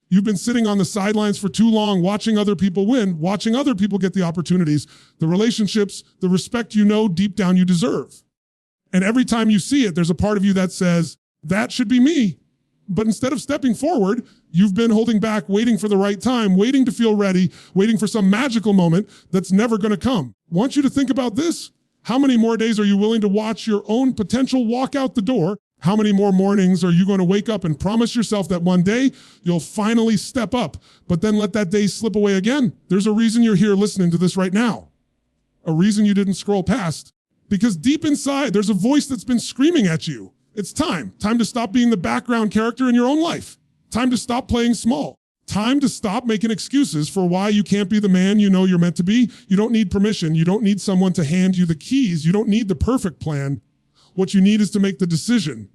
You've been sitting on the sidelines for too long, watching other people win, watching other people get the opportunities, the relationships, the respect you know deep down you deserve. And every time you see it, there's a part of you that says, that should be me. But instead of stepping forward, you've been holding back, waiting for the right time, waiting to feel ready, waiting for some magical moment that's never going to come. I want you to think about this. How many more days are you willing to watch your own potential walk out the door? How many more mornings are you going to wake up and promise yourself that one day you'll finally step up, but then let that day slip away again? There's a reason you're here listening to this right now. A reason you didn't scroll past. Because deep inside, there's a voice that's been screaming at you. It's time. Time to stop being the background character in your own life. Time to stop playing small. Time to stop making excuses for why you can't be the man you know you're meant to be. You don't need permission. You don't need someone to hand you the keys. You don't need the perfect plan. What you need is to make the decision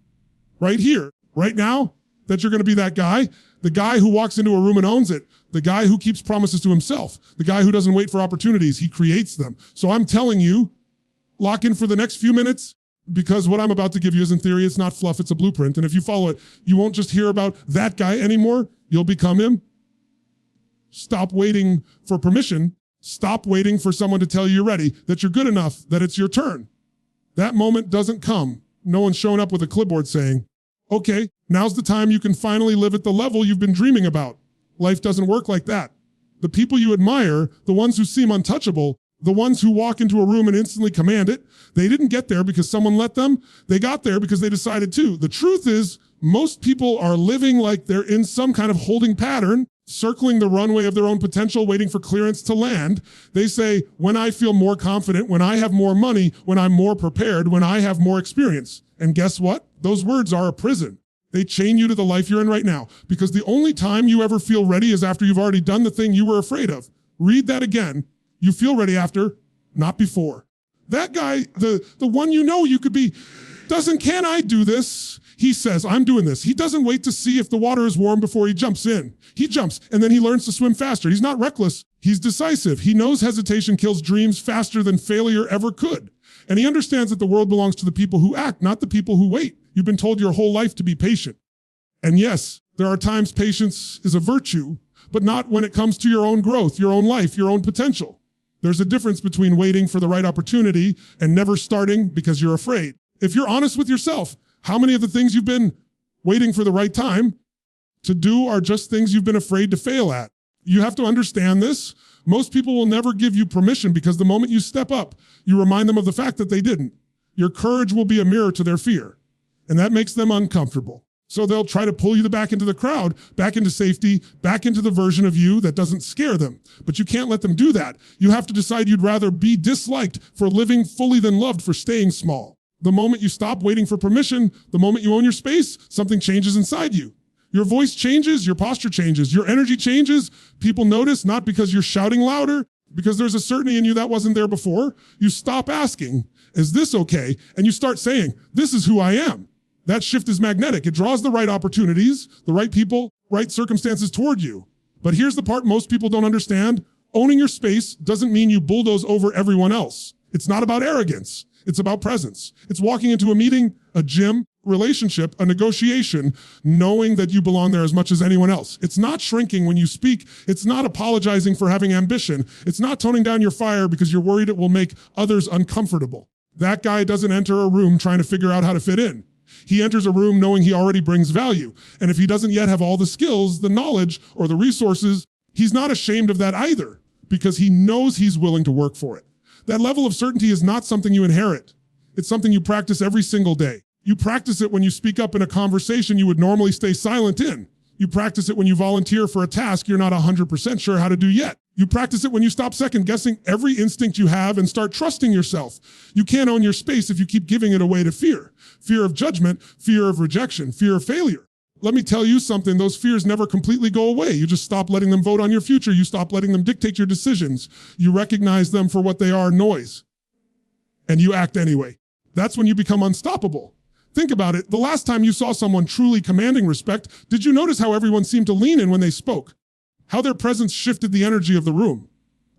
right here, right now, that you're going to be that guy, the guy who walks into a room and owns it, the guy who keeps promises to himself, the guy who doesn't wait for opportunities, he creates them. So I'm telling you, lock in for the next few minutes, because what I'm about to give you is, in theory, it's not fluff, it's a blueprint. And if you follow it, you won't just hear about that guy anymore, you'll become him. Stop waiting for permission. Stop waiting for someone to tell you you're ready, that you're good enough, that it's your turn. That moment doesn't come. No one's showing up with a clipboard saying, okay, now's the time you can finally live at the level you've been dreaming about. Life doesn't work like that. The people you admire, the ones who seem untouchable, the ones who walk into a room and instantly command it, they didn't get there because someone let them. They got there because they decided to. The truth is, most people are living like they're in some kind of holding pattern, circling the runway of their own potential, waiting for clearance to land. They say, when I feel more confident, when I have more money, when I'm more prepared, when I have more experience. And guess what? Those words are a prison. They chain you to the life you're in right now, because the only time you ever feel ready is after you've already done the thing you were afraid of. Read that again. You feel ready after, not before. That guy, the one you know you could be, can I do this? He says, I'm doing this. He doesn't wait to see if the water is warm before he jumps in. He jumps, and then he learns to swim faster. He's not reckless. He's decisive. He knows hesitation kills dreams faster than failure ever could. And he understands that the world belongs to the people who act, not the people who wait. You've been told your whole life to be patient. And yes, there are times patience is a virtue, but not when it comes to your own growth, your own life, your own potential. There's a difference between waiting for the right opportunity and never starting because you're afraid. If you're honest with yourself, how many of the things you've been waiting for the right time to do are just things you've been afraid to fail at? You have to understand this. Most people will never give you permission, because the moment you step up, you remind them of the fact that they didn't. Your courage will be a mirror to their fear, and that makes them uncomfortable. So they'll try to pull you back into the crowd, back into safety, back into the version of you that doesn't scare them. But you can't let them do that. You have to decide you'd rather be disliked for living fully than loved for staying small. The moment you stop waiting for permission, the moment you own your space, something changes inside you. Your voice changes, your posture changes, your energy changes. People notice, not because you're shouting louder, because there's a certainty in you that wasn't there before. You stop asking, is this okay? And you start saying, this is who I am. That shift is magnetic. It draws the right opportunities, the right people, right circumstances toward you. But here's the part most people don't understand. Owning your space doesn't mean you bulldoze over everyone else. It's not about arrogance. It's about presence. It's walking into a meeting, a gym, relationship, a negotiation, knowing that you belong there as much as anyone else. It's not shrinking when you speak. It's not apologizing for having ambition. It's not toning down your fire because you're worried it will make others uncomfortable. That guy doesn't enter a room trying to figure out how to fit in. He enters a room knowing he already brings value. And if he doesn't yet have all the skills, the knowledge, or the resources, he's not ashamed of that either, because he knows he's willing to work for it. That level of certainty is not something you inherit. It's something you practice every single day. You practice it when you speak up in a conversation you would normally stay silent in. You practice it when you volunteer for a task you're not 100% sure how to do yet. You practice it when you stop second-guessing every instinct you have and start trusting yourself. You can't own your space if you keep giving it away to fear. Fear of judgment, fear of rejection, fear of failure. Let me tell you something, those fears never completely go away. You just stop letting them vote on your future. You stop letting them dictate your decisions. You recognize them for what they are, noise. And you act anyway. That's when you become unstoppable. Think about it. The last time you saw someone truly commanding respect, did you notice how everyone seemed to lean in when they spoke? How their presence shifted the energy of the room?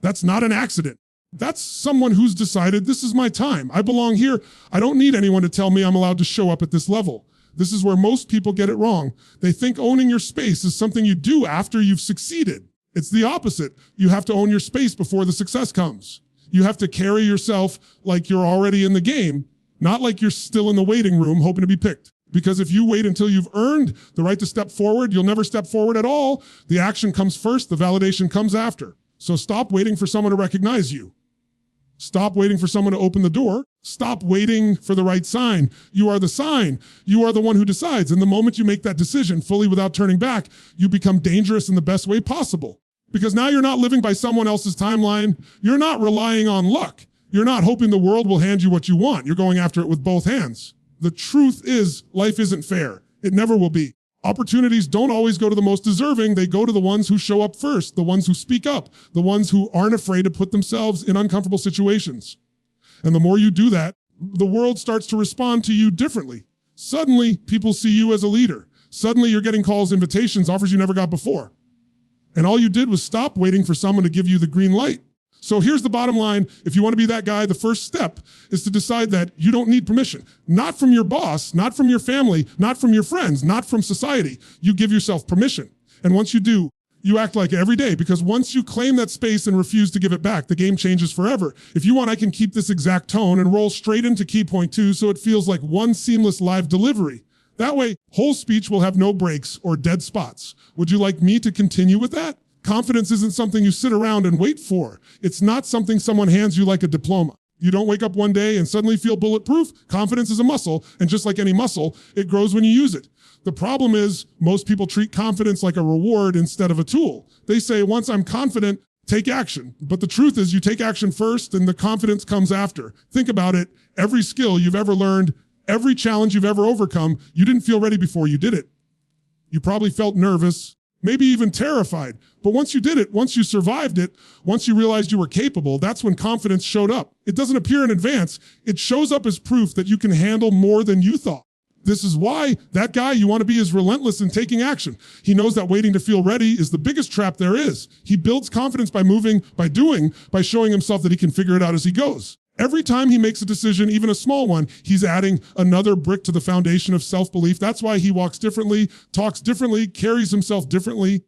That's not an accident. That's someone who's decided, this is my time. I belong here. I don't need anyone to tell me I'm allowed to show up at this level. This is where most people get it wrong. They think owning your space is something you do after you've succeeded. It's the opposite. You have to own your space before the success comes. You have to carry yourself like you're already in the game, not like you're still in the waiting room hoping to be picked. Because if you wait until you've earned the right to step forward, you'll never step forward at all. The action comes first, the validation comes after. So stop waiting for someone to recognize you. Stop waiting for someone to open the door. Stop waiting for the right sign. You are the sign. You are the one who decides. And the moment you make that decision fully without turning back, you become dangerous in the best way possible. Because now you're not living by someone else's timeline. You're not relying on luck. You're not hoping the world will hand you what you want. You're going after it with both hands. The truth is, life isn't fair. It never will be. Opportunities don't always go to the most deserving. They go to the ones who show up first, the ones who speak up, the ones who aren't afraid to put themselves in uncomfortable situations. And the more you do that, the world starts to respond to you differently. Suddenly, people see you as a leader. Suddenly, you're getting calls, invitations, offers you never got before. And all you did was stop waiting for someone to give you the green light. So here's the bottom line. If you want to be that guy, the first step is to decide that you don't need permission. Not from your boss, not from your family, not from your friends, not from society. You give yourself permission. And once you do, you act like it every day, because once you claim that space and refuse to give it back, the game changes forever. If you want, I can keep this exact tone and roll straight into key point 2 so it feels like one seamless live delivery. That way, whole speech will have no breaks or dead spots. Would you like me to continue with that? Confidence isn't something you sit around and wait for. It's not something someone hands you like a diploma. You don't wake up one day and suddenly feel bulletproof. Confidence is a muscle, and just like any muscle, it grows when you use it. The problem is most people treat confidence like a reward instead of a tool. They say, once I'm confident, take action. But the truth is you take action first and the confidence comes after. Think about it. Every skill you've ever learned, every challenge you've ever overcome, you didn't feel ready before you did it. You probably felt nervous, maybe even terrified. But once you did it, once you survived it, once you realized you were capable, that's when confidence showed up. It doesn't appear in advance. It shows up as proof that you can handle more than you thought. This is why that guy you want to be is relentless in taking action. He knows that waiting to feel ready is the biggest trap there is. He builds confidence by moving, by doing, by showing himself that he can figure it out as he goes. Every time he makes a decision, even a small one, he's adding another brick to the foundation of self-belief. That's why he walks differently, talks differently, carries himself differently,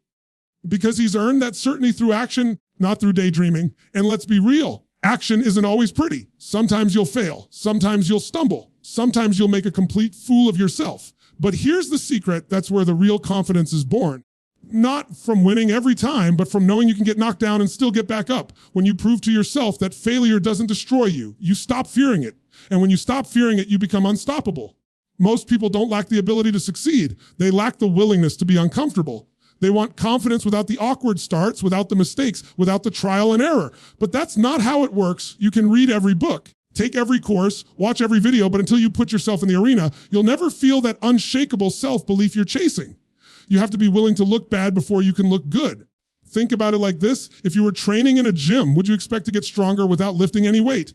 because he's earned that certainty through action, not through daydreaming. And let's be real, action isn't always pretty. Sometimes you'll fail. Sometimes you'll stumble. Sometimes you'll make a complete fool of yourself. But here's the secret. That's where the real confidence is born. Not from winning every time, but from knowing you can get knocked down and still get back up. When you prove to yourself that failure doesn't destroy you, you stop fearing it. And when you stop fearing it, you become unstoppable. Most people don't lack the ability to succeed. They lack the willingness to be uncomfortable. They want confidence without the awkward starts, without the mistakes, without the trial and error. But that's not how it works. You can read every book, take every course, watch every video, but until you put yourself in the arena, you'll never feel that unshakable self-belief you're chasing. You have to be willing to look bad before you can look good. Think about it like this. If you were training in a gym, would you expect to get stronger without lifting any weight?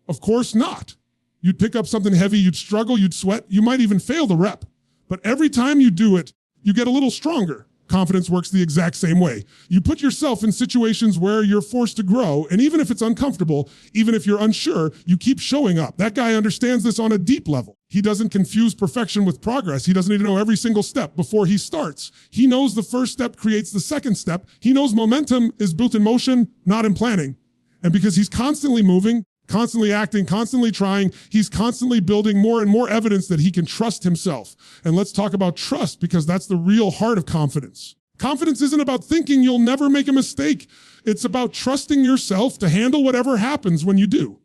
Of course not. You'd pick up something heavy, you'd struggle, you'd sweat, you might even fail the rep. But every time you do it, you get a little stronger. Confidence works the exact same way. You put yourself in situations where you're forced to grow, and even if it's uncomfortable, even if you're unsure, you keep showing up. That guy understands this on a deep level. He doesn't confuse perfection with progress. He doesn't need to know every single step before he starts. He knows the first step creates the second step. He knows momentum is built in motion, not in planning. And because he's constantly moving, constantly acting, constantly trying, he's constantly building more and more evidence that he can trust himself. And let's talk about trust, because that's the real heart of confidence. Confidence isn't about thinking you'll never make a mistake. It's about trusting yourself to handle whatever happens when you do.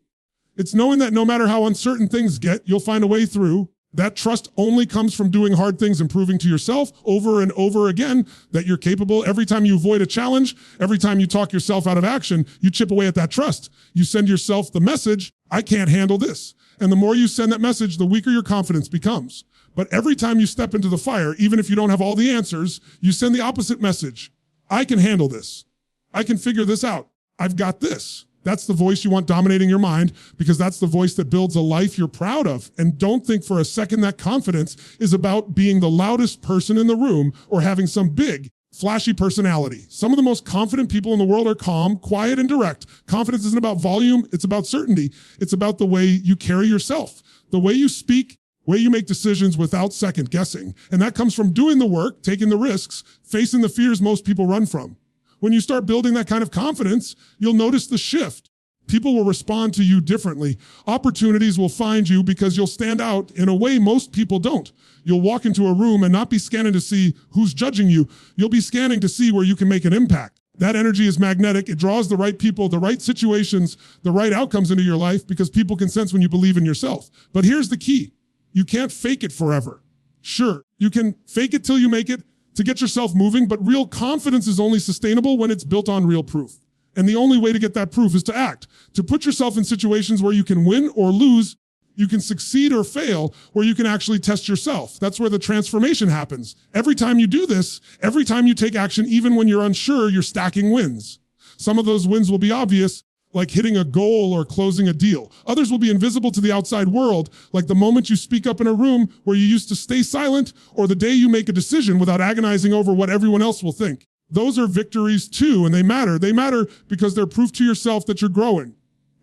It's knowing that no matter how uncertain things get, you'll find a way through. That trust only comes from doing hard things and proving to yourself over and over again that you're capable. Every time you avoid a challenge, every time you talk yourself out of action, you chip away at that trust. You send yourself the message, I can't handle this. And the more you send that message, the weaker your confidence becomes. But every time you step into the fire, even if you don't have all the answers, you send the opposite message. I can handle this. I can figure this out. I've got this. That's the voice you want dominating your mind, because that's the voice that builds a life you're proud of. And don't think for a second that confidence is about being the loudest person in the room or having some big, flashy personality. Some of the most confident people in the world are calm, quiet, and direct. Confidence isn't about volume. It's about certainty. It's about the way you carry yourself, the way you speak, way you make decisions without second guessing. And that comes from doing the work, taking the risks, facing the fears most people run from. When you start building that kind of confidence, you'll notice the shift. People will respond to you differently. Opportunities will find you because you'll stand out in a way most people don't. You'll walk into a room and not be scanning to see who's judging you. You'll be scanning to see where you can make an impact. That energy is magnetic. It draws the right people, the right situations, the right outcomes into your life because people can sense when you believe in yourself. But here's the key. You can't fake it forever. Sure, you can fake it till you make it to get yourself moving, but real confidence is only sustainable when it's built on real proof. And the only way to get that proof is to act, to put yourself in situations where you can win or lose, you can succeed or fail, where you can actually test yourself. That's where the transformation happens. Every time you do this, every time you take action, even when you're unsure, you're stacking wins. Some of those wins will be obvious, like hitting a goal or closing a deal. Others will be invisible to the outside world, like the moment you speak up in a room where you used to stay silent, or the day you make a decision without agonizing over what everyone else will think. Those are victories too, and they matter. They matter because they're proof to yourself that you're growing.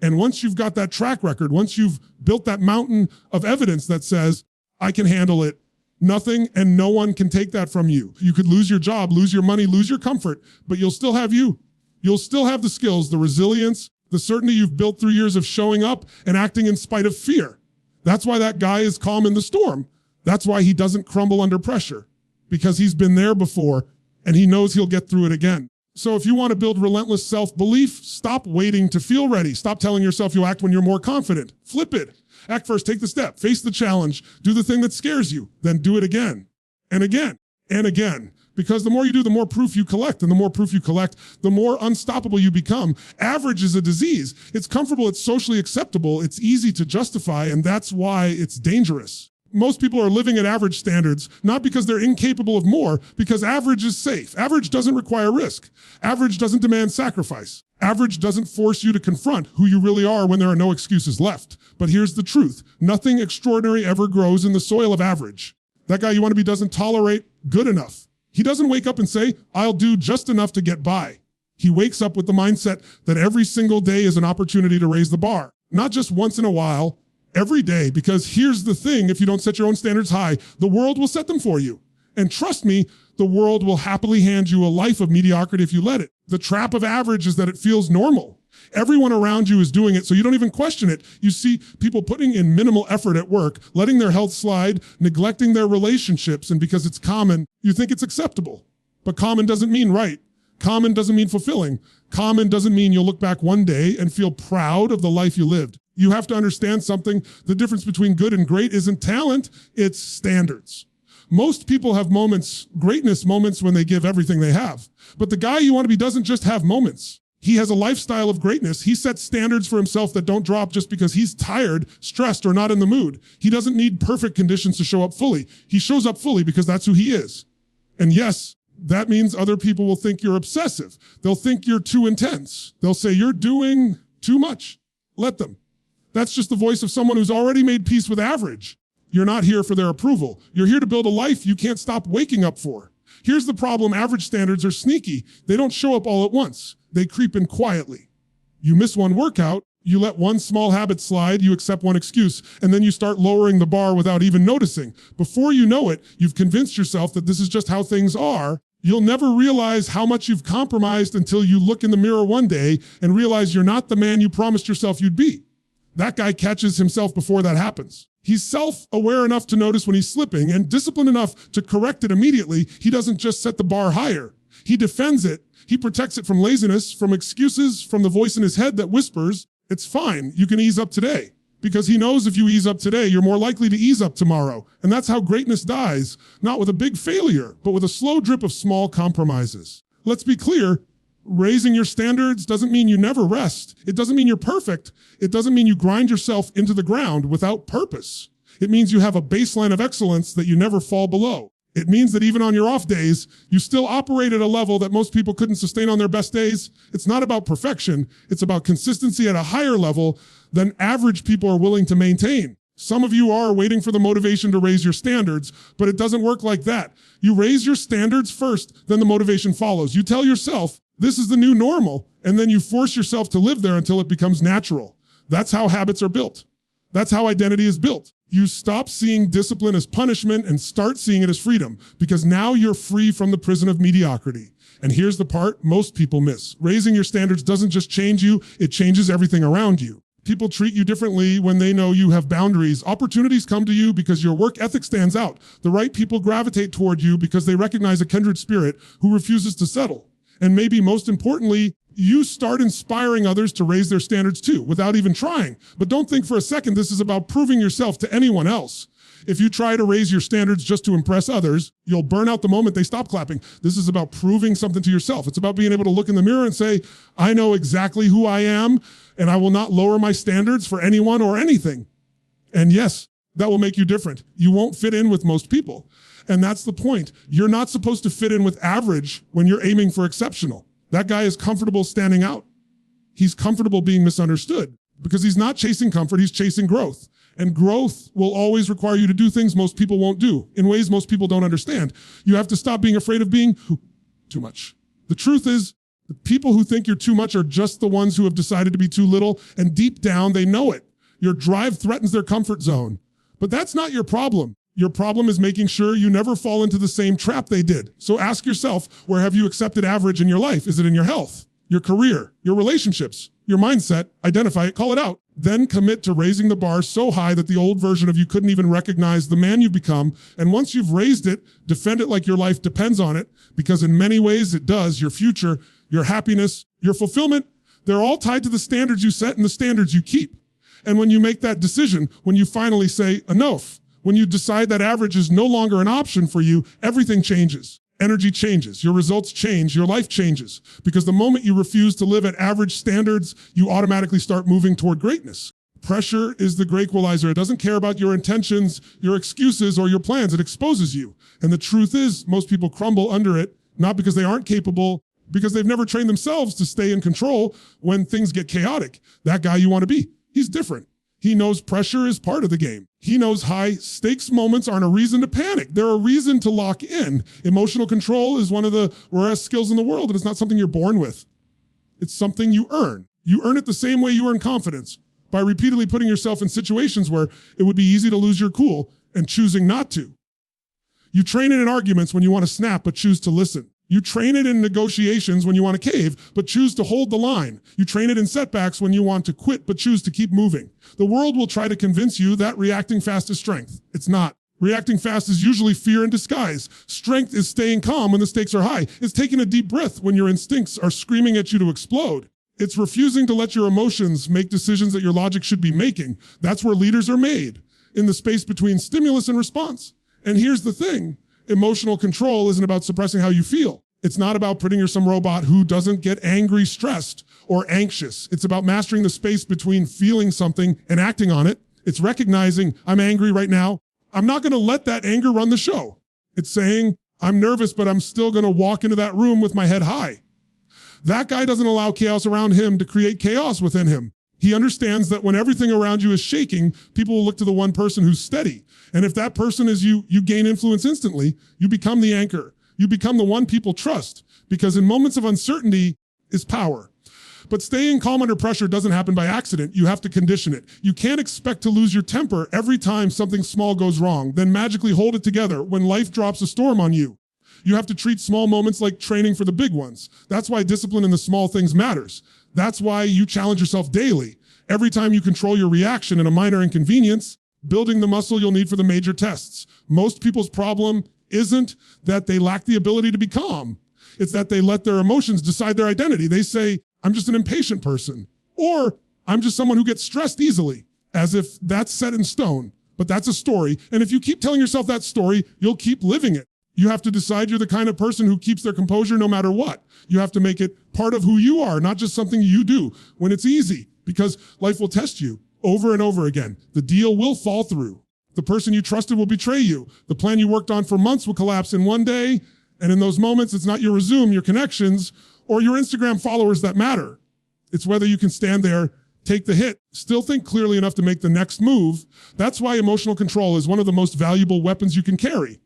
And once you've got that track record, once you've built that mountain of evidence that says, I can handle it, nothing and no one can take that from you. You could lose your job, lose your money, lose your comfort, but you'll still have you. You'll still have the skills, the resilience, the certainty you've built through years of showing up and acting in spite of fear. That's why that guy is calm in the storm. That's why he doesn't crumble under pressure, because he's been there before and he knows he'll get through it again. So if you want to build relentless self-belief, stop waiting to feel ready. Stop telling yourself you'll act when you're more confident. Flip it. Act first, take the step, face the challenge, do the thing that scares you, then do it again and again and again. Because the more you do, the more proof you collect. And the more proof you collect, the more unstoppable you become. Average is a disease. It's comfortable, it's socially acceptable, it's easy to justify, and that's why it's dangerous. Most people are living at average standards, not because they're incapable of more, because average is safe. Average doesn't require risk. Average doesn't demand sacrifice. Average doesn't force you to confront who you really are when there are no excuses left. But here's the truth. Nothing extraordinary ever grows in the soil of average. That guy you want to be doesn't tolerate good enough. He doesn't wake up and say, I'll do just enough to get by. He wakes up with the mindset that every single day is an opportunity to raise the bar. Not just once in a while, every day, because here's the thing, if you don't set your own standards high, the world will set them for you. And trust me, the world will happily hand you a life of mediocrity if you let it. The trap of average is that it feels normal. Everyone around you is doing it, so you don't even question it. You see people putting in minimal effort at work, letting their health slide, neglecting their relationships, and because it's common, you think it's acceptable. But common doesn't mean right. Common doesn't mean fulfilling. Common doesn't mean you'll look back one day and feel proud of the life you lived. You have to understand something. The difference between good and great isn't talent, it's standards. Most people have moments, greatness moments, when they give everything they have. But the guy you want to be doesn't just have moments. He has a lifestyle of greatness. He sets standards for himself that don't drop just because he's tired, stressed, or not in the mood. He doesn't need perfect conditions to show up fully. He shows up fully because that's who he is. And yes, that means other people will think you're obsessive. They'll think you're too intense. They'll say you're doing too much. Let them. That's just the voice of someone who's already made peace with average. You're not here for their approval. You're here to build a life you can't stop waking up for. Here's the problem. Average standards are sneaky. They don't show up all at once. They creep in quietly. You miss one workout, you let one small habit slide, you accept one excuse, and then you start lowering the bar without even noticing. Before you know it, you've convinced yourself that this is just how things are. You'll never realize how much you've compromised until you look in the mirror one day and realize you're not the man you promised yourself you'd be. That guy catches himself before that happens. He's self-aware enough to notice when he's slipping and disciplined enough to correct it immediately. He doesn't just set the bar higher. He defends it. He protects it from laziness, from excuses, from the voice in his head that whispers, it's fine, you can ease up today. Because he knows if you ease up today, you're more likely to ease up tomorrow. And that's how greatness dies, not with a big failure, but with a slow drip of small compromises. Let's be clear. Raising your standards doesn't mean you never rest. It doesn't mean you're perfect. It doesn't mean you grind yourself into the ground without purpose. It means you have a baseline of excellence that you never fall below. It means that even on your off days, you still operate at a level that most people couldn't sustain on their best days. It's not about perfection. It's about consistency at a higher level than average people are willing to maintain. Some of you are waiting for the motivation to raise your standards, but it doesn't work like that. You raise your standards first, then the motivation follows. You tell yourself, this is the new normal, and then you force yourself to live there until it becomes natural. That's how habits are built. That's how identity is built. You stop seeing discipline as punishment and start seeing it as freedom, because now you're free from the prison of mediocrity. And here's the part most people miss. Raising your standards doesn't just change you, it changes everything around you. People treat you differently when they know you have boundaries. Opportunities come to you because your work ethic stands out. The right people gravitate toward you because they recognize a kindred spirit who refuses to settle. And maybe most importantly, you start inspiring others to raise their standards too, without even trying. But don't think for a second this is about proving yourself to anyone else. If you try to raise your standards just to impress others, you'll burn out the moment they stop clapping. This is about proving something to yourself. It's about being able to look in the mirror and say, I know exactly who I am, and I will not lower my standards for anyone or anything. And yes, that will make you different. You won't fit in with most people. And that's the point. You're not supposed to fit in with average when you're aiming for exceptional. That guy is comfortable standing out. He's comfortable being misunderstood because he's not chasing comfort, he's chasing growth. And growth will always require you to do things most people won't do in ways most people don't understand. You have to stop being afraid of being too much. The truth is, the people who think you're too much are just the ones who have decided to be too little, and deep down they know it. Your drive threatens their comfort zone. But that's not your problem. Your problem is making sure you never fall into the same trap they did. So ask yourself, where have you accepted average in your life? Is it in your health, your career, your relationships, your mindset? Identify it, call it out. Then commit to raising the bar so high that the old version of you couldn't even recognize the man you've become. And once you've raised it, defend it like your life depends on it, because in many ways it does. Your future, your happiness, your fulfillment, they're all tied to the standards you set and the standards you keep. And when you make that decision, when you finally say enough, when you decide that average is no longer an option for you, everything changes. Energy changes, your results change, your life changes. Because the moment you refuse to live at average standards, you automatically start moving toward greatness. Pressure is the great equalizer. It doesn't care about your intentions, your excuses, or your plans. It exposes you. And the truth is, most people crumble under it, not because they aren't capable, because they've never trained themselves to stay in control when things get chaotic. That guy you want to be, he's different. He knows pressure is part of the game. He knows high stakes moments aren't a reason to panic. They're a reason to lock in. Emotional control is one of the rarest skills in the world, and it's not something you're born with. It's something you earn. You earn it the same way you earn confidence, by repeatedly putting yourself in situations where it would be easy to lose your cool and choosing not to. You train it in arguments when you want to snap but choose to listen. You train it in negotiations when you want to cave, but choose to hold the line. You train it in setbacks when you want to quit, but choose to keep moving. The world will try to convince you that reacting fast is strength. It's not. Reacting fast is usually fear in disguise. Strength is staying calm when the stakes are high. It's taking a deep breath when your instincts are screaming at you to explode. It's refusing to let your emotions make decisions that your logic should be making. That's where leaders are made, in the space between stimulus and response. And here's the thing. Emotional control isn't about suppressing how you feel. It's not about pretending you're some robot who doesn't get angry, stressed, or anxious. It's about mastering the space between feeling something and acting on it. It's recognizing, I'm angry right now. I'm not going to let that anger run the show. It's saying, I'm nervous, but I'm still going to walk into that room with my head high. That guy doesn't allow chaos around him to create chaos within him. He understands that when everything around you is shaking, people will look to the one person who's steady. And if that person is you, you gain influence instantly. You become the anchor. You become the one people trust, because in moments of uncertainty is power. But staying calm under pressure doesn't happen by accident. You have to condition it. You can't expect to lose your temper every time something small goes wrong, then magically hold it together when life drops a storm on you. You have to treat small moments like training for the big ones. That's why discipline in the small things matters. That's why you challenge yourself daily. Every time you control your reaction in a minor inconvenience, building the muscle you'll need for the major tests. Most people's problem isn't that they lack the ability to be calm. It's that they let their emotions decide their identity. They say, I'm just an impatient person, or I'm just someone who gets stressed easily, as if that's set in stone. But that's a story. And if you keep telling yourself that story, you'll keep living it. You have to decide you're the kind of person who keeps their composure no matter what. You have to make it part of who you are, not just something you do when it's easy, because life will test you over and over again. The deal will fall through. The person you trusted will betray you. The plan you worked on for months will collapse in one day. And in those moments, it's not your resume, your connections, or your Instagram followers that matter. It's whether you can stand there, take the hit, still think clearly enough to make the next move. That's why emotional control is one of the most valuable weapons you can carry.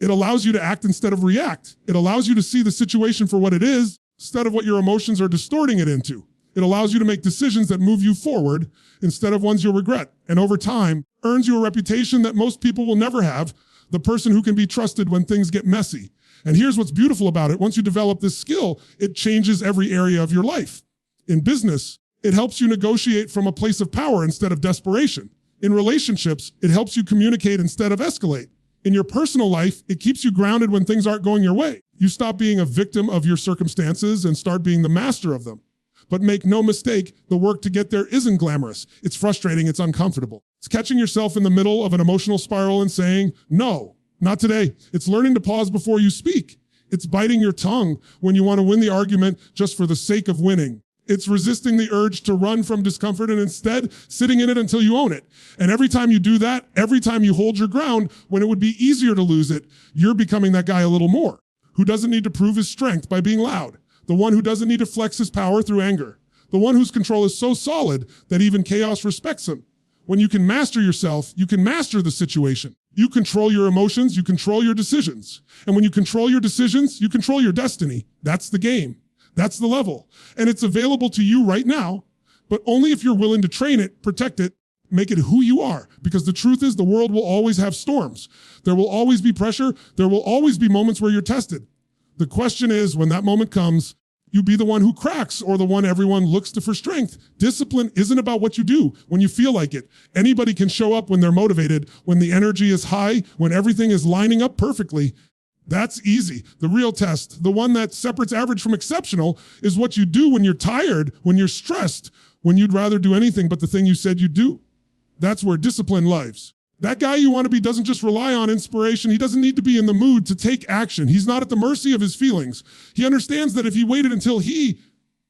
It allows you to act instead of react. It allows you to see the situation for what it is, instead of what your emotions are distorting it into. It allows you to make decisions that move you forward instead of ones you'll regret. And over time, earns you a reputation that most people will never have, the person who can be trusted when things get messy. And here's what's beautiful about it. Once you develop this skill, it changes every area of your life. In business, it helps you negotiate from a place of power instead of desperation. In relationships, it helps you communicate instead of escalate. In your personal life, it keeps you grounded when things aren't going your way. You stop being a victim of your circumstances and start being the master of them. But make no mistake, the work to get there isn't glamorous. It's frustrating, it's uncomfortable. It's catching yourself in the middle of an emotional spiral and saying, no, not today. It's learning to pause before you speak. It's biting your tongue when you want to win the argument just for the sake of winning. It's resisting the urge to run from discomfort and instead sitting in it until you own it. And every time you do that, every time you hold your ground when it would be easier to lose it, you're becoming that guy a little more, who doesn't need to prove his strength by being loud. The one who doesn't need to flex his power through anger. The one whose control is so solid that even chaos respects him. When you can master yourself, you can master the situation. You control your emotions, you control your decisions. And when you control your decisions, you control your destiny. That's the game. That's the level. And it's available to you right now, but only if you're willing to train it, protect it, make it who you are. Because the truth is, the world will always have storms. There will always be pressure. There will always be moments where you're tested. The question is, when that moment comes, you be the one who cracks or the one everyone looks to for strength. Discipline isn't about what you do when you feel like it. Anybody can show up when they're motivated, when the energy is high, when everything is lining up perfectly. That's easy. The real test, the one that separates average from exceptional, is what you do when you're tired, when you're stressed, when you'd rather do anything but the thing you said you'd do. That's where discipline lives. That guy you want to be doesn't just rely on inspiration. He doesn't need to be in the mood to take action. He's not at the mercy of his feelings. He understands that if he waited until he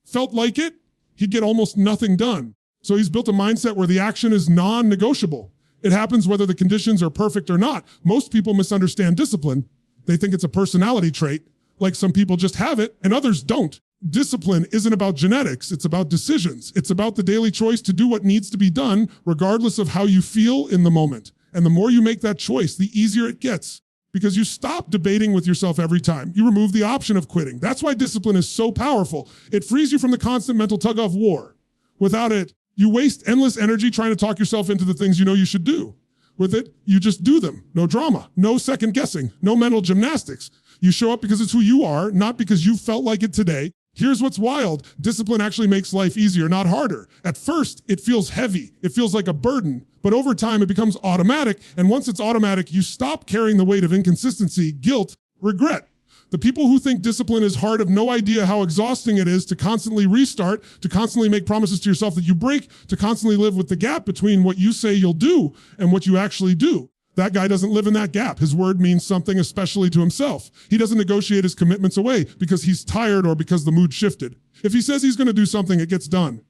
felt like it, he'd get almost nothing done. So he's built a mindset where the action is non-negotiable. It happens whether the conditions are perfect or not. Most people misunderstand discipline. They think it's a personality trait, like some people just have it and others don't. Discipline isn't about genetics, it's about decisions. It's about the daily choice to do what needs to be done, regardless of how you feel in the moment. And the more you make that choice, the easier it gets, because you stop debating with yourself every time. You remove the option of quitting. That's why discipline is so powerful. It frees you from the constant mental tug of war. Without it, you waste endless energy trying to talk yourself into the things you know you should do. With it, you just do them. No drama, no second guessing, no mental gymnastics. You show up because it's who you are, not because you felt like it today. Here's what's wild. Discipline actually makes life easier, not harder. At first, it feels heavy. It feels like a burden. But over time, it becomes automatic. And once it's automatic, you stop carrying the weight of inconsistency, guilt, regret. The people who think discipline is hard have no idea how exhausting it is to constantly restart, to constantly make promises to yourself that you break, to constantly live with the gap between what you say you'll do and what you actually do. That guy doesn't live in that gap. His word means something, especially to himself. He doesn't negotiate his commitments away because he's tired or because the mood shifted. If he says he's going to do something, it gets done.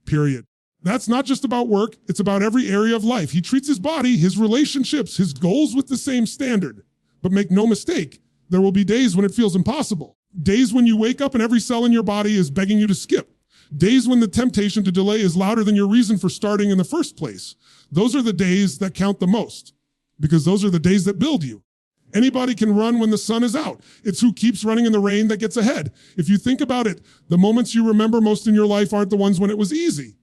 Period. That's not just about work. It's about every area of life. He treats his body, his relationships, his goals with the same standard. But make no mistake, there will be days when it feels impossible. Days when you wake up and every cell in your body is begging you to skip. Days when the temptation to delay is louder than your reason for starting in the first place. Those are the days that count the most, because those are the days that build you. Anybody can run when the sun is out. It's who keeps running in the rain that gets ahead. If you think about it, the moments you remember most in your life aren't the ones when it was easy.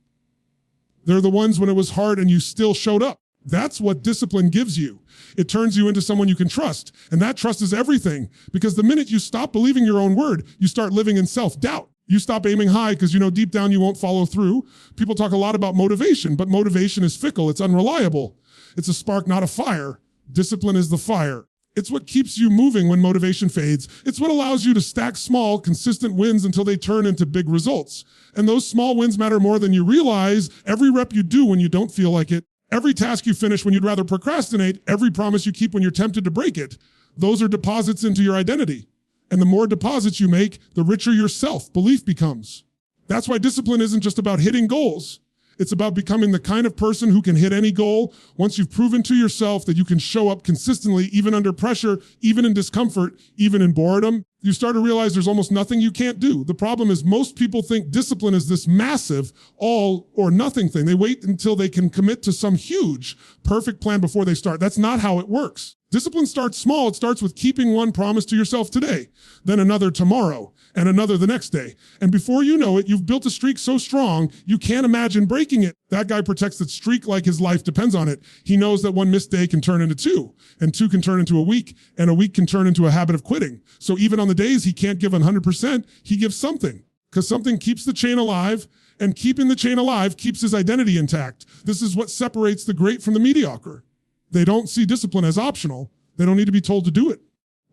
They're the ones when it was hard and you still showed up. That's what discipline gives you. It turns you into someone you can trust. And that trust is everything, because the minute you stop believing your own word, you start living in self-doubt. You stop aiming high because you know deep down you won't follow through. People talk a lot about motivation, but motivation is fickle. It's unreliable. It's a spark, not a fire. Discipline is the fire. It's what keeps you moving when motivation fades. It's what allows you to stack small, consistent wins until they turn into big results. And those small wins matter more than you realize. Every rep you do when you don't feel like it, every task you finish when you'd rather procrastinate, every promise you keep when you're tempted to break it, those are deposits into your identity. And the more deposits you make, the richer your self-belief becomes. That's why discipline isn't just about hitting goals. It's about becoming the kind of person who can hit any goal once you've proven to yourself that you can show up consistently, even under pressure, even in discomfort, even in boredom. You start to realize there's almost nothing you can't do. The problem is most people think discipline is this massive all or nothing thing. They wait until they can commit to some huge, perfect plan before they start. That's not how it works. Discipline starts small. It starts with keeping one promise to yourself today, then another tomorrow, and another the next day. And before you know it, you've built a streak so strong, you can't imagine breaking it. That guy protects that streak like his life depends on it. He knows that one missed day can turn into two, and two can turn into a week, and a week can turn into a habit of quitting. So even on the days he can't give 100%, he gives something, because something keeps the chain alive, and keeping the chain alive keeps his identity intact. This is what separates the great from the mediocre. They don't see discipline as optional. They don't need to be told to do it.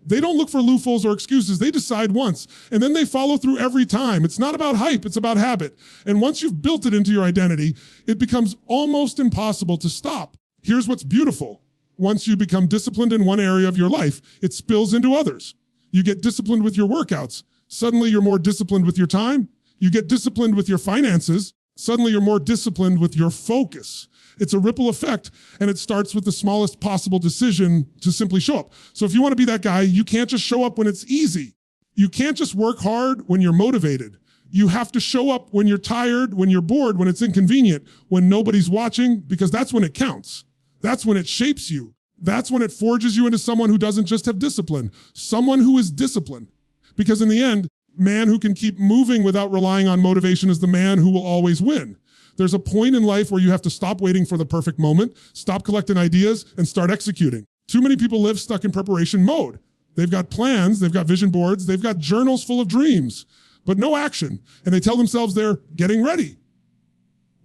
They don't look for loopholes or excuses. They decide once, and then they follow through every time. It's not about hype, it's about habit. And once you've built it into your identity, it becomes almost impossible to stop. Here's what's beautiful. Once you become disciplined in one area of your life, it spills into others. You get disciplined with your workouts. Suddenly you're more disciplined with your time. You get disciplined with your finances. Suddenly you're more disciplined with your focus. It's a ripple effect, and it starts with the smallest possible decision to simply show up. So if you want to be that guy, you can't just show up when it's easy. You can't just work hard when you're motivated. You have to show up when you're tired, when you're bored, when it's inconvenient, when nobody's watching, because that's when it counts. That's when it shapes you. That's when it forges you into someone who doesn't just have discipline, someone who is disciplined. Because in the end, man who can keep moving without relying on motivation is the man who will always win. There's a point in life where you have to stop waiting for the perfect moment, stop collecting ideas, and start executing. Too many people live stuck in preparation mode. They've got plans, they've got vision boards, they've got journals full of dreams, but no action. And they tell themselves they're getting ready,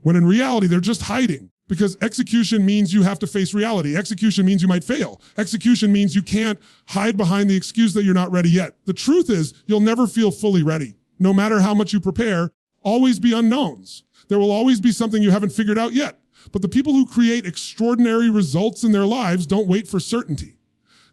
when in reality, they're just hiding. Because execution means you have to face reality. Execution means you might fail. Execution means you can't hide behind the excuse that you're not ready yet. The truth is, you'll never feel fully ready. No matter how much you prepare, always be unknowns. There will always be something you haven't figured out yet. But the people who create extraordinary results in their lives don't wait for certainty.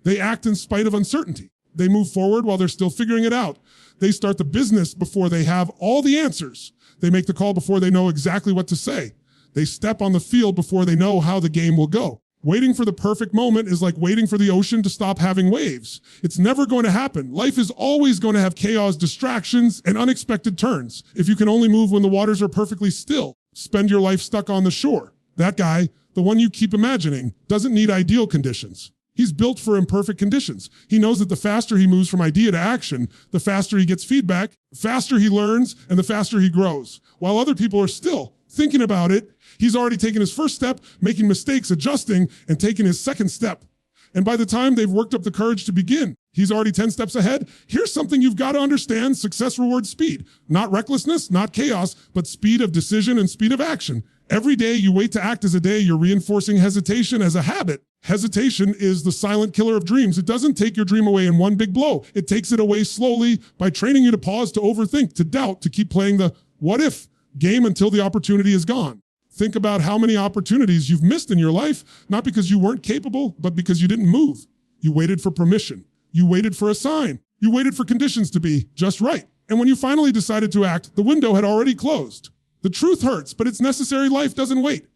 They act in spite of uncertainty. They move forward while they're still figuring it out. They start the business before they have all the answers. They make the call before they know exactly what to say. They step on the field before they know how the game will go. Waiting for the perfect moment is like waiting for the ocean to stop having waves. It's never going to happen. Life is always going to have chaos, distractions, and unexpected turns. If you can only move when the waters are perfectly still, spend your life stuck on the shore. That guy, the one you keep imagining, doesn't need ideal conditions. He's built for imperfect conditions. He knows that the faster he moves from idea to action, the faster he gets feedback, the faster he learns, and the faster he grows. While other people are still thinking about it, he's already taken his first step, making mistakes, adjusting, and taking his second step. And by the time they've worked up the courage to begin, he's already 10 steps ahead. Here's something you've got to understand. Success rewards speed. Not recklessness, not chaos, but speed of decision and speed of action. Every day you wait to act as a day, you're reinforcing hesitation as a habit. Hesitation is the silent killer of dreams. It doesn't take your dream away in one big blow. It takes it away slowly by training you to pause, to overthink, to doubt, to keep playing the what if game until the opportunity is gone. Think about how many opportunities you've missed in your life, not because you weren't capable, but because you didn't move. You waited for permission. You waited for a sign. You waited for conditions to be just right. And when you finally decided to act, the window had already closed. The truth hurts, but it's necessary. Life doesn't wait.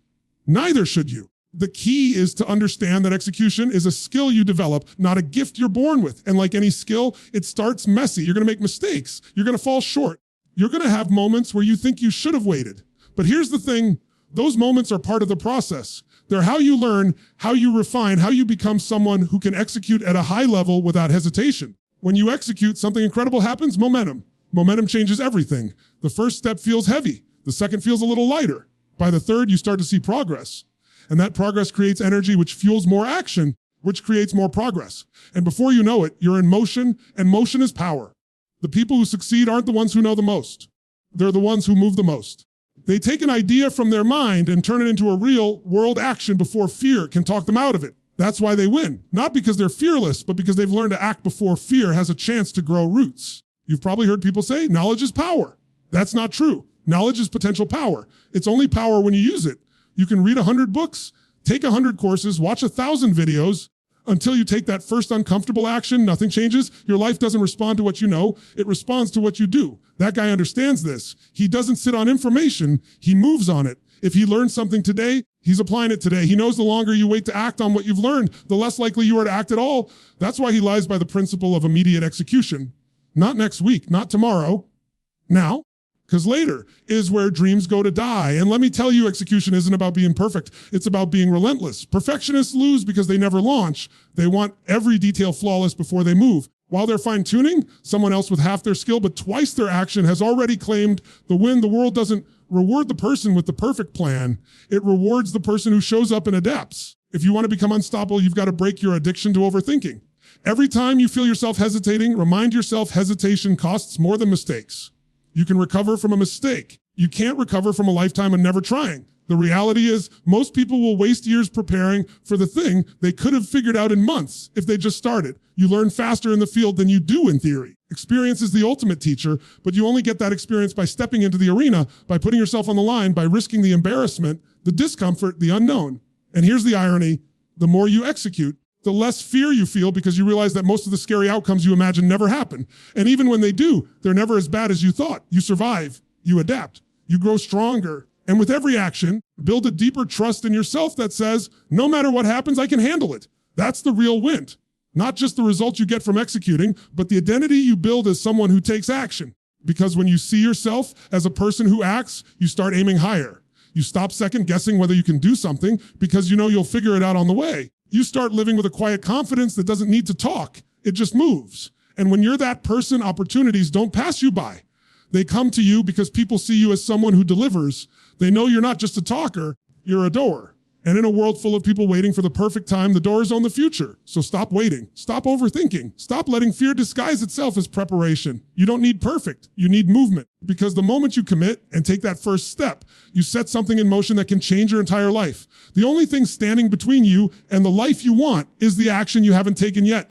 Neither should you. The key is to understand that execution is a skill you develop, not a gift you're born with. And like any skill, it starts messy. You're going to make mistakes. You're going to fall short. You're going to have moments where you think you should have waited. But here's the thing. Those moments are part of the process. They're how you learn, how you refine, how you become someone who can execute at a high level without hesitation. When you execute, something incredible happens, momentum. Momentum changes everything. The first step feels heavy. The second feels a little lighter. By the third, you start to see progress. And that progress creates energy, which fuels more action, which creates more progress. And before you know it, you're in motion, and motion is power. The people who succeed aren't the ones who know the most. They're the ones who move the most. They take an idea from their mind and turn it into a real world action before fear can talk them out of it. That's why they win. Not because they're fearless, but because they've learned to act before fear has a chance to grow roots. You've probably heard people say, knowledge is power. That's not true. Knowledge is potential power. It's only power when you use it. You can read 100 books, take 100 courses, watch 1,000 videos. Until you take that first uncomfortable action, nothing changes. Your life doesn't respond to what you know. It responds to what you do. That guy understands this. He doesn't sit on information. He moves on it. If he learns something today, he's applying it today. He knows the longer you wait to act on what you've learned, the less likely you are to act at all. That's why he lies by the principle of immediate execution. Not next week, not tomorrow, now. Because later is where dreams go to die. And let me tell you, execution isn't about being perfect. It's about being relentless. Perfectionists lose because they never launch. They want every detail flawless before they move. While they're fine-tuning, someone else with half their skill but twice their action has already claimed the win. The world doesn't reward the person with the perfect plan. It rewards the person who shows up and adapts. If you want to become unstoppable, you've got to break your addiction to overthinking. Every time you feel yourself hesitating, remind yourself hesitation costs more than mistakes. You can recover from a mistake. You can't recover from a lifetime of never trying. The reality is, most people will waste years preparing for the thing they could have figured out in months if they just started. You learn faster in the field than you do in theory. Experience is the ultimate teacher, but you only get that experience by stepping into the arena, by putting yourself on the line, by risking the embarrassment, the discomfort, the unknown. And here's the irony: the more you execute, the less fear you feel, because you realize that most of the scary outcomes you imagine never happen. And even when they do, they're never as bad as you thought. You survive, you adapt, you grow stronger. And with every action, build a deeper trust in yourself that says, no matter what happens, I can handle it. That's the real win. Not just the results you get from executing, but the identity you build as someone who takes action. Because when you see yourself as a person who acts, you start aiming higher. You stop second guessing whether you can do something because you know you'll figure it out on the way. You start living with a quiet confidence that doesn't need to talk. It just moves. And when you're that person, opportunities don't pass you by. They come to you because people see you as someone who delivers. They know you're not just a talker, you're a doer. And in a world full of people waiting for the perfect time, the door is on the future. So stop waiting. Stop overthinking. Stop letting fear disguise itself as preparation. You don't need perfect. You need movement. Because the moment you commit and take that first step, you set something in motion that can change your entire life. The only thing standing between you and the life you want is the action you haven't taken yet.